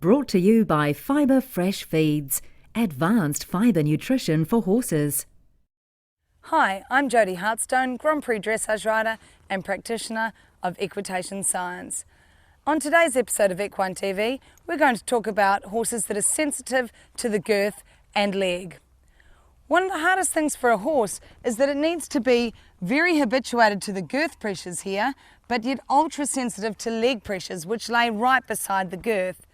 Brought to you by Fibre Fresh Feeds, advanced fibre nutrition for horses. Hi, I'm Jodie Hartstone, Grand Prix dressage rider and practitioner of equitation science. On today's episode of Equine TV, we're going to talk about horses that are sensitive to the girth and leg. One of the hardest things for a horse is that it needs to be very habituated to the girth pressures here, but yet ultra sensitive to leg pressures, which lay right beside the girth.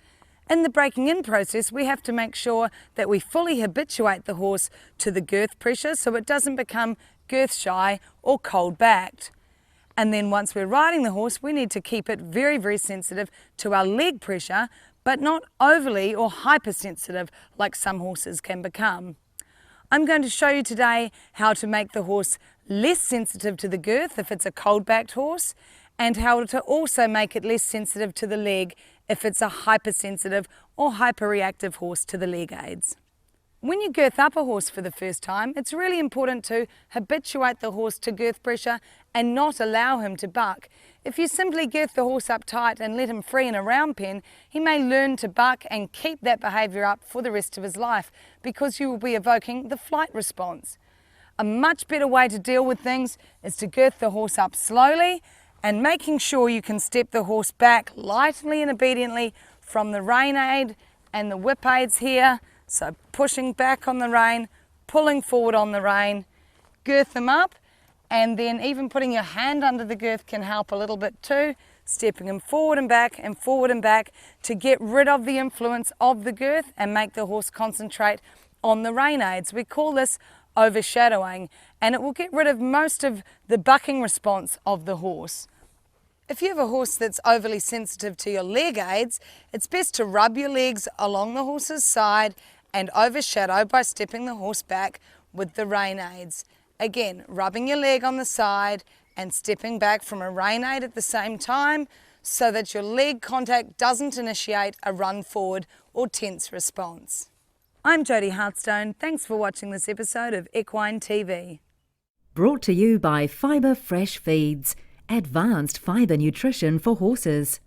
In the breaking in process, we have to make sure that we fully habituate the horse to the girth pressure so it doesn't become girth shy or cold backed. And then once we're riding the horse, we need to keep it very, very sensitive to our leg pressure, but not overly or hypersensitive like some horses can become. I'm going to show you today how to make the horse less sensitive to the girth if it's a cold-backed horse, and how to also make it less sensitive to the leg if it's a hypersensitive or hyperreactive horse to the leg aids. When you girth up a horse for the first time, it's really important to habituate the horse to girth pressure and not allow him to buck. If you simply girth the horse up tight and let him free in a round pen, he may learn to buck and keep that behaviour up for the rest of his life because you will be evoking the flight response. A much better way to deal with things is to girth the horse up slowly and making sure you can step the horse back lightly and obediently from the rein aid and the whip aids here. So pushing back on the rein, pulling forward on the rein, girth them up, and then even putting your hand under the girth can help a little bit too, stepping them forward and back to get rid of the influence of the girth and make the horse concentrate on the rein aids. We call this overshadowing, and it will get rid of most of the bucking response of the horse. If you have a horse that's overly sensitive to your leg aids, it's best to rub your legs along the horse's side and overshadow by stepping the horse back with the rein aids. Again, rubbing your leg on the side and stepping back from a rein aid at the same time so that your leg contact doesn't initiate a run forward or tense response. I'm Jodie Hartstone. Thanks for watching this episode of Equine TV. Brought to you by Fibre Fresh Feeds, advanced fibre nutrition for horses.